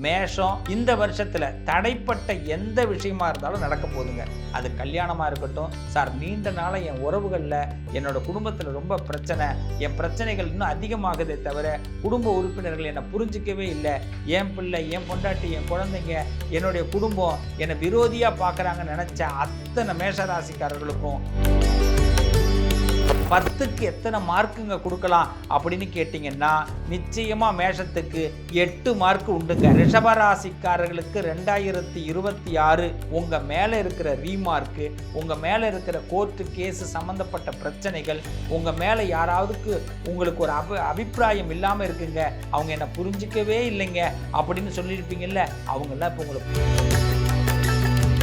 மேஷம் இந்த வருஷத்துல தடைப்பட்ட எந்த விஷயமா இருந்தாலும் நடக்க போகுதுங்க. அது கல்யாணமா இருக்கட்டும், சார் நீண்ட நாளா என் உறவுகள்ல என்னோட குடும்பத்துல ரொம்ப பிரச்சனை, என் பிரச்சனைகள் இன்னும் அதிகமாகுதே தவிர குடும்ப உறுப்பினர்கள் என்னை புரிஞ்சிக்கவே இல்லை, என் பிள்ளை, என் பொண்டாட்டி, என் குழந்தைங்க, என்னுடைய குடும்பம் என்னை விரோதியா பார்க்குறாங்கன்னு நினைச்ச அத்தனை மேஷராசிக்காரர்களுக்கும் 10க்கு எத்தனை மார்க்குங்க கொடுக்கலாம் அப்படின்னு கேட்டிங்கன்னா நிச்சயமா மேஷத்துக்கு 8 மார்க் உண்டுங்க. ரிஷபராசிக்காரர்களுக்கு 2026 உங்க மேல இருக்கிற ரீமார்க்கு, உங்க மேல இருக்கிற கோர்ட்டு கேஸ் சம்பந்தப்பட்ட பிரச்சனைகள், உங்க மேல யாராவதுக்கு உங்களுக்கு ஒரு அபிப்பிராயம் இல்லாம இருக்குங்க, அவங்க என்ன புரிஞ்சிக்கவே இல்லைங்க அப்படின்னு சொல்லியிருப்பீங்கல்ல, அவங்கெல்லாம் இப்போ உங்களுக்கு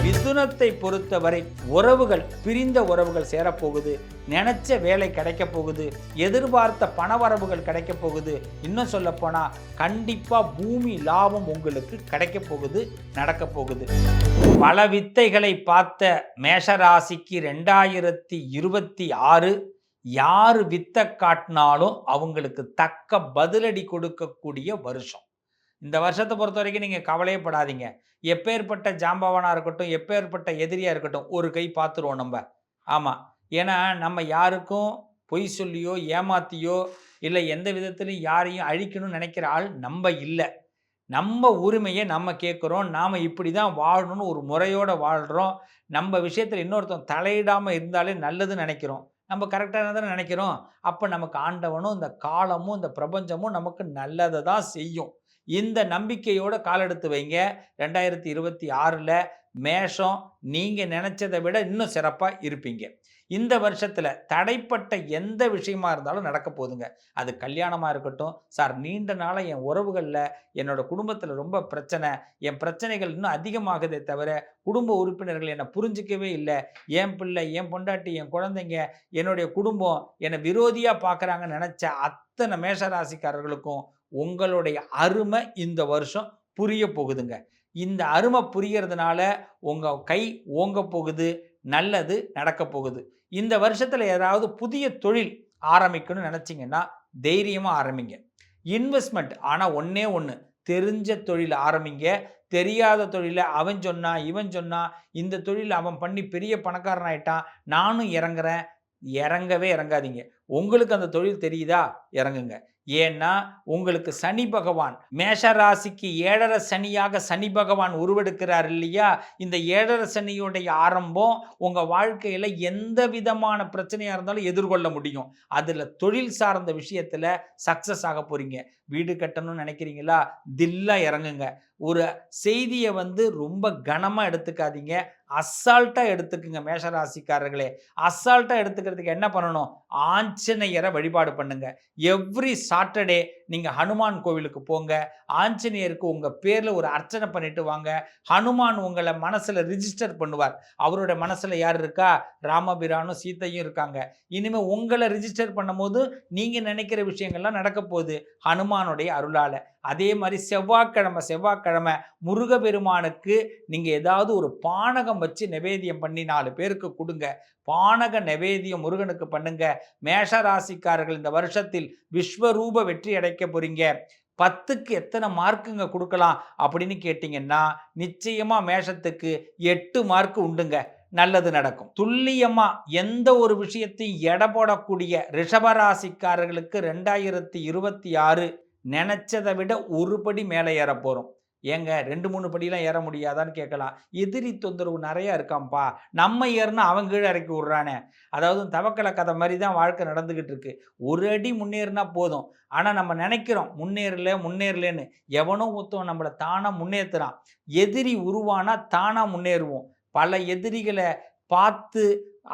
மிதுனத்தை பொறுத்தவரை உறவுகள், பிரிந்த உறவுகள் சேரப்போகுது, நினைச்ச வேலை கிடைக்க போகுது, எதிர்பார்த்த பணவரவுகள் கிடைக்க போகுது, இன்னும் சொல்ல போனா கண்டிப்பா பூமி லாபம் உங்களுக்கு கிடைக்க போகுது, நடக்க போகுது. பல வித்தைகளை பார்த்த மேஷராசிக்கு 2026 யாரு வித்தை காட்டினாலும் அவங்களுக்கு தக்க பதிலடி கொடுக்கக்கூடிய வருஷம். இந்த வருஷத்தை பொறுத்த வரைக்கும் நீங்கள் கவலையே படாதீங்க. எப்பேற்பட்ட ஜாம்பவானாக இருக்கட்டும், எப்பேற்பட்ட எதிரியாக இருக்கட்டும், ஒரு கை பார்த்துருவோம் நம்ம. ஆமாம், ஏன்னா நம்ம யாருக்கும் பொய் சொல்லியோ ஏமாத்தியோ இல்லை எந்த விதத்துலையும் யாரையும் அழிக்கணும்னு நினைக்கிற ஆள் நம்ம இல்லை. நம்ம உரிமையை நம்ம கேட்குறோம், நாம் இப்படி தான் வாழணும்னு ஒரு முறையோடு வாழ்கிறோம். நம்ம விஷயத்தில் இன்னொருத்தன் தலையிடாமல் இருந்தாலே நல்லதுன்னு நினைக்கிறோம். நம்ம கரெக்டாக தானே நினைக்கிறோம். அப்போ நமக்கு ஆண்டவனும் இந்த காலமும் இந்த பிரபஞ்சமும் நமக்கு நல்லதை தான் செய்யும். இந்த நம்பிக்கையோட காலெடுத்து வைங்க. 2026 மேஷம் நீங்க நினைச்சதை விட இன்னும் சிறப்பா இருப்பீங்க. இந்த வருஷத்துல தடைப்பட்ட எந்த விஷயமா இருந்தாலும் நடக்க போகுதுங்க. அது கல்யாணமா இருக்கட்டும், சார் நீண்ட நாளா என் உறவுகள்ல என்னோட குடும்பத்துல ரொம்ப பிரச்சனை, என் பிரச்சனைகள் இன்னும் அதிகமாகுதே தவிர குடும்ப உறுப்பினர்கள் என்னை புரிஞ்சிக்கவே இல்லை, என் பிள்ளை, என் பொண்டாட்டி, என் குழந்தைங்க, என்னுடைய குடும்பம் என்னை விரோதியா பார்க்குறாங்கன்னு நினைச்ச அத்தனை மேஷராசிக்காரர்களுக்கும் உங்களுடைய அருமை இந்த வருஷம் புரிய போகுதுங்க. இந்த அருமை புரியறதுனால உங்க கை ஓங்க போகுது, நல்லது நடக்க போகுது. இந்த வருஷத்துல ஏதாவது புதிய தொழில் ஆரம்பிக்கணும்னு நினைச்சீங்கன்னா தைரியமா ஆரம்பிங்க. இன்வெஸ்ட்மெண்ட் ஆனா ஒண்ணே ஒண்ணு, தெரிஞ்ச தொழில் ஆரம்பிங்க. தெரியாத தொழில அவன் சொன்னா, இவன் சொன்னா, இந்த தொழில் அவன் பண்ணி பெரிய பணக்காரன் ஆயிட்டான், நானும் இறங்குறேன், இறங்கவே இறங்காதீங்க. உங்களுக்கு அந்த தொழில் தெரியுதா, இறங்குங்க. ஏன்னா உங்களுக்கு சனி பகவான் மேஷராசிக்கு 7.5 சனியாக சனி பகவான் உருவெடுக்கிறார் இல்லையா? இந்த 7.5 சனியுடைய ஆரம்பம் உங்க வாழ்க்கையில எந்த விதமான பிரச்சனையா இருந்தாலும் எதிர்கொள்ள முடியும். அதுல தொழில் சார்ந்த விஷயத்துல சக்சஸ் ஆக போறீங்க. வீடு கட்டணும்னு நினைக்கிறீங்களா, தில்லா இறங்குங்க. ஒரு செய்தியை ரொம்ப கனமா எடுத்துக்காதீங்க, அசால்ட்டா எடுத்துக்குங்க. மேஷராசிக்காரர்களே, அசால்ட்டா எடுத்துக்கிறதுக்கு என்ன பண்ணணும், ஆஞ்சநேயரை வழிபாடு பண்ணுங்க. எவ்ரி சாட்டர்டே நீங்க ஹனுமான் கோவிலுக்கு போங்க. ஆஞ்சநேயருக்கு உங்க பேர்ல ஒரு அர்ச்சனை பண்ணிட்டு வாங்க. ஹனுமான் உங்களை மனசுல ரிஜிஸ்டர் பண்ணுவார். அவரோட மனசுல யார் இருக்கா, ராமபிரானும் சீத்தையும் இருக்காங்க. இனிமே உங்களை ரிஜிஸ்டர் பண்ணும்போது நீங்க நினைக்கிற விஷயங்கள்லாம் நடக்க போகுது ஹனுமானுடைய அருளால. அதே மாதிரி செவ்வாய்க்கிழமை முருகபெருமானுக்கு நீங்க ஏதாவது ஒரு பானகம் வச்சு நிவேதியம் பண்ணி 4 பேருக்கு கொடுங்க. பானக நிவேதியம் முருகனுக்கு பண்ணுங்க. மேஷராசிக்காரர்கள் இந்த வருஷத்தில் விஸ்வரூப வெற்றி அடைக்க போறீங்க. 10க்கு எத்தனை மார்க்குங்க கொடுக்கலாம் அப்படின்னு கேட்டிங்கன்னா நிச்சயமா மேஷத்துக்கு 8 மார்க் உண்டுங்க. நல்லது நடக்கும். துல்லியமா எந்த ஒரு விஷயத்தையும் எடை போடக்கூடிய ரிஷபராசிக்காரர்களுக்கு 2026 நினைச்சதை விட ஒரு படி மேலே ஏற போறோம். ஏங்க 2, 3 படியெல்லாம் ஏற முடியாதான்னு கேட்கலாம். எதிரி தொந்தரவு நிறைய இருக்காம்பா, நம்ம ஏறினா அவன் கீழே இறக்கி விட்றானே. அதாவது தவக்கலை கதை மாதிரி தான் வாழ்க்கை நடந்துகிட்டு இருக்கு. ஒரு அடி முன்னேறினா போதும். ஆனால் நம்ம நினைக்கிறோம் முன்னேறலன்னு. எவனோ ஒருத்தவன் நம்மளை தானாக முன்னேற்றுறான். எதிரி உருவானா தானாக முன்னேறுவோம். பல எதிரிகளை பார்த்து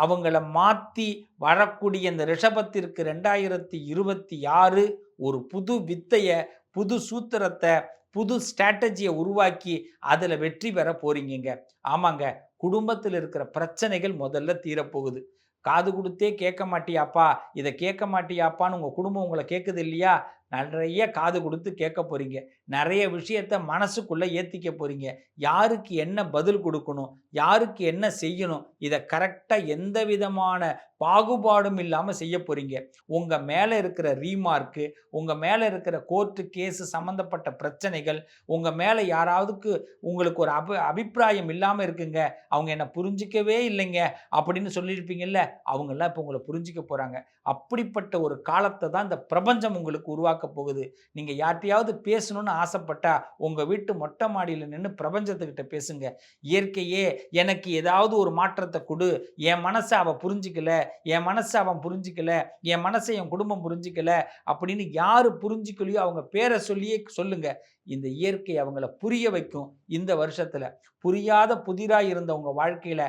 அவங்கள மாற்றி வரக்கூடிய இந்த ரிஷபத்திற்கு 2026 ஒரு புது வித்தையை, புது சூத்திரத்தை, புது ஸ்ட்ராட்டஜியை உருவாக்கி அதில் வெற்றி பெற போறீங்க. ஆமாங்க, குடும்பத்தில் இருக்கிற பிரச்சனைகள் முதல்ல தீரப்போகுது. காது கொடுத்தே கேட்க மாட்டியாப்பா, இதை கேட்க மாட்டியாப்பான்னு உங்கள் குடும்பம் உங்களை கேட்குது இல்லையா? நிறைய காது கொடுத்து கேட்க போறீங்க. நிறைய விஷயத்த மனசுக்குள்ள ஏத்திக்க போறீங்க. யாருக்கு என்ன பதில் குடுக்கணும்? யாருக்கு என்ன செய்யணும்? இத கரெக்ட்டா எந்த விதமான பாகுபாடும் இல்லாம செய்ய போறீங்க. உங்க மேல இருக்கிற ரீமார்க்கு, உங்க மேல இருக்கிற கோர்ட் கேஸ் சம்மந்தப்பட்ட பிரச்சனைகள், உங்க மேல யாராவதுக்கு உங்களுக்கு ஒரு அபிப்பிராயம் இல்லாம இருக்குங்க. அவங்க என்ன புரிஞ்சுக்கவே இல்லைங்க அப்படின்னு சொல்லியிருப்பீங்கல்ல, அவங்கலாம் இப்ப உங்கள புரிஞ்சுக்க போறாங்க. அப்படிப்பட்ட ஒரு காலத்த தான் இந்த பிரபஞ்சம் உங்களுக்கு உருவாக்க போகுது. நீங்க யார்ட்டயாவது பேசணும்னு ஆசைப்பட்டா, உங்க வீட்டு மொட்டை மாடியில நின்னு பிரபஞ்சத்துக்கிட்ட பேசுங்க. இயற்கையே எனக்கு ஏதாவது ஒரு மாற்றத்த குடு. என் மனச அவ புரிஞ்சுக்கல. என் மனச அவன் புரிஞ்சுக்கல. என் மனச என் குடும்பம் புரிஞ்சுக்கல. அப்படின்னு யாரு புரிஞ்சுக்கலையோ அவங்க பேர சொல்லியே சொல்லுங்க. இந்த இயற்கை அவங்கள புரிய வைக்கும். இந்த வருஷத்துல. புரியாத புதிரா இருந்த உங்க வாழ்க்கையில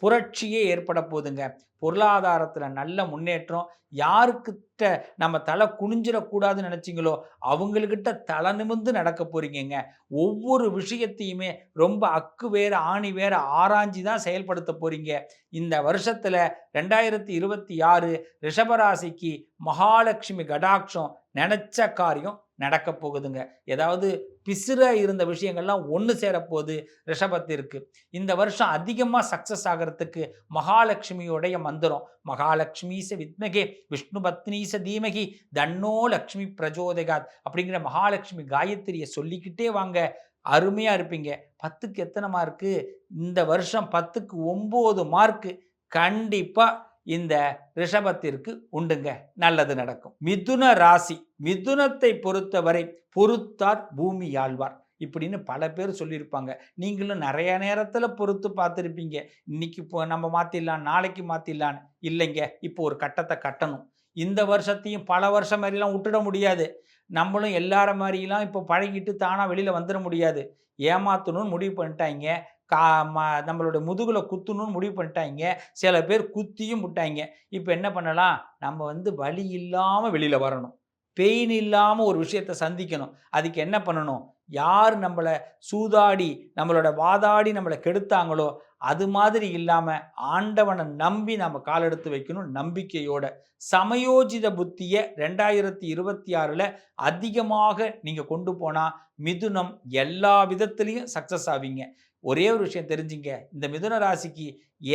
புரட்சியே ஏற்பட போதுங்க. பொருளாதாரத்துல நல்ல முன்னேற்றம். யாருக்கிட்ட நம்ம தல குனிஞ்சிடக்கூடாதுன்னு நெனச்சீங்களோ, அவங்களுக்கிட்ட தல நிமிர்ந்து நடக்க போறீங்கங்க. ஒவ்வொரு விஷயத்தையுமே ரொம்ப அக்கு வேற, ஆணி வேற ஆராய்ஞ்சு தான் செயல்படுத்த போறீங்க. இந்த வருஷத்துல 2026 ரிஷபராசிக்கு மகாலட்சுமி கடாட்சம் நெனச்ச காரியம் நடக்க போகுதுங்க. ஏதாவது பிசிறா இருந்த விஷயங்கள்லாம் ஒண்ணு சேரப்போது ரிஷபத்திற்கு. இந்த வருஷம் அதிகமா சக்சஸ் ஆகறதுக்கு மகாலட்சுமியோடைய மந்திரம். மகாலட்சுமீச வித்மகே விஷ்ணு பத்னீச தீமகி தன்னோ லக்ஷ்மி பிரஜோதகாத் அப்படிங்கிற மகாலட்சுமி காயத்ரிய சொல்லிக்கிட்டே வாங்க. அருமையா இருப்பீங்க. 10க்கு எத்தனை மார்க்கு? இந்த வருஷம் 10க்கு 9 மார்க்கு. கண்டிப்பா இந்த ரிஷபத்திற்கு உண்டுங்க. நல்லது நடக்கும். மிதுன ராசி. மிதுனத்தை பொறுத்தவரை பொறுத்தார் பூமி ஆழ்வார். இப்படின்னு பல பேர் சொல்லியிருப்பாங்க. நீங்களும் நெறைய நேரத்தில பொறுத்து பார்த்திருப்பீங்க. இன்னைக்கு இப்போ நம்ம மாத்திடலாம், நாளைக்கு மாத்திடலான்னு. இல்லைங்க. இப்போ ஒரு கட்டத்த கட்டணும். இந்த வருஷத்தையும் பல வருஷம் மாரிலாம் உட்டுட முடியாது. நம்மளும் எல்லார மாரிலாம் இப்போ பழகிட்டு தானா வெளில வந்துர முடியாது. ஏமாத்தணும்னு முடிவு பண்ணிட்டாய்ங்க. கா ம நம்மளோட முதுகுல குத்தணும்னு முடிவு பண்ணிட்டாய்ங்க. சில பேர் குத்தியும் புட்டாய்ங்க. இப்ப என்ன பண்ணலாம்? நம்ம வலி இல்லாம வெளில வரணும். பெயின் இல்லாம ஒரு விஷயத்த சந்திக்கணும். அதுக்கு என்ன பண்ணணும்? யார் நம்மள சூதாடி, நம்மளோட வாதாடி நம்மள கெடுத்தாங்களோ, அது மாதிரி இல்லாம ஆண்டவன நம்பி நாம காலெடுத்து வைக்கணும் நம்பிக்கையோட. சமயோஜித புத்திய 2026ல அதிகமாக நீங்க கொண்டு போனா, மிதுனம் எல்லா விதத்திலயும் சக்சஸ் ஆவீங்க. ஒரே ஒரு விஷயம் தெரிஞ்சுங்க. இந்த மிதுன ராசிக்கு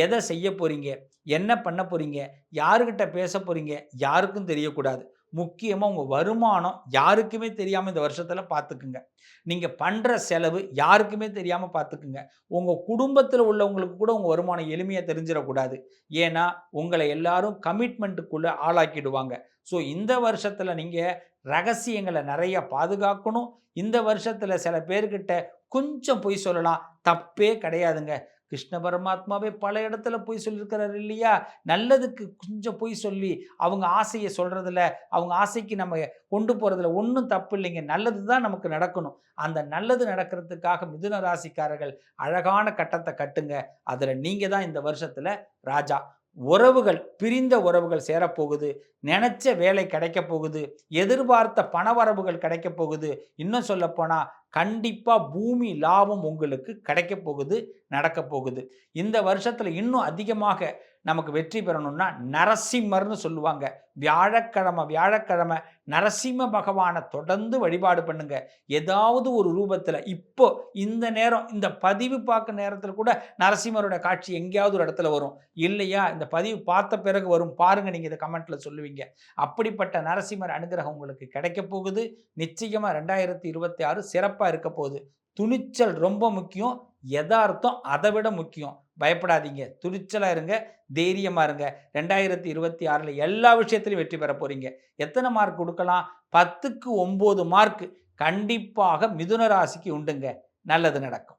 எத செய்ய போறீங்க? என்ன பண்ண போறீங்க? யாருகிட்ட பேச போறீங்க? யாருக்கும் தெரியக்கூடாது. முக்கியமா உங்க வருமானம் யாருக்குமே தெரியாம இந்த வருஷத்துல பார்த்துக்குங்க. நீங்க பண்ற செலவு யாருக்குமே தெரியாம பார்த்துக்குங்க. உங்க குடும்பத்துல உள்ளவங்களுக்கு கூட உங்க வருமானம் எளிமையா தெரிஞ்சிறக்கூடாது. ஏன்னா, உங்கள எல்லாரும் கமிட்மென்ட்க்குள்ள ஆளாக்கிடுவாங்க. ஸோ இந்த வருஷத்துல நீங்க ரகசியங்கள நெறைய பாதுகாக்கணும். இந்த வருஷத்துல சில பேர்கிட்ட கொஞ்சம் பொய் சொல்லலாம். தப்பே கிடையாதுங்க. கிருஷ்ண பரமாத்மாவே பல இடத்துல பொய் சொல்லியிருக்கிறாரு இல்லையா? நல்லதுக்கு கொஞ்சம் பொய் சொல்லி, அவங்க ஆசைய சொல்றதுல, அவங்க ஆசைக்கு நம்ம கொண்டு போறதுல ஒண்ணும் தப்பு இல்லைங்க. நல்லது தான் நமக்கு நடக்கணும். அந்த நல்லது நடக்கிறதுக்காக மிதுன ராசிக்காரர்கள் அழகான கட்டத்த கட்டுங்க. அதுல நீங்க தான் இந்த வருஷத்துல ராஜா. உறவுகள், பிரிந்த உறவுகள் சேரப்போகுது. நெனச்ச வேலை கிடைக்கப் போகுது. எதிர்பார்த்த பணவரவுகள் கிடைக்கப் போகுது. இன்னும் சொல்லப்போனா, கண்டிப்பா பூமி லாபம் உங்களுக்கு கிடைக்கப் போகுது, நடக்கப் போகுது. இந்த வருஷத்துல இன்னும் அதிகமாக நமக்கு வெற்றி பெறணும்னா, நரசிம்மர்ன்னு சொல்லுவாங்க. வியாழக்கிழமை நரசிம்ம பகவான தொடர்ந்து வழிபாடு பண்ணுங்க. ஏதாவது ஒரு ரூபத்துல இப்போ இந்த நேரம், இந்த பதிவு பார்க்க நேரத்துல கூட நரசிம்மரோட காட்சி எங்கேயாவது ஒரு இடத்துல வரும். இல்லையா, இந்த பதிவு பார்த்த பிறகு வரும். பாருங்க, நீங்க இத கமெண்ட்ல சொல்லுவீங்க. அப்படிப்பட்ட நரசிம்மர் அனுகிரகம் உங்களுக்கு கிடைக்கப் போகுது. நிச்சயமா 2026 சிறப்பா இருக்க போகுது. துணிச்சல் ரொம்ப முக்கியம். எதார்த்தம் அத விட முக்கியம். பயப்படாதீங்க. துணிச்சலா இருங்க. தைரியமா இருங்க. 2026ல எல்லா விஷயத்திலும் வெற்றி பெற போறீங்க. எத்தன மார்க் குடுக்கலாம்? 10க்கு 9 மார்க் கண்டிப்பாக மிதுன ராசிக்கு உண்டுங்க. நல்லது நடக்கும்.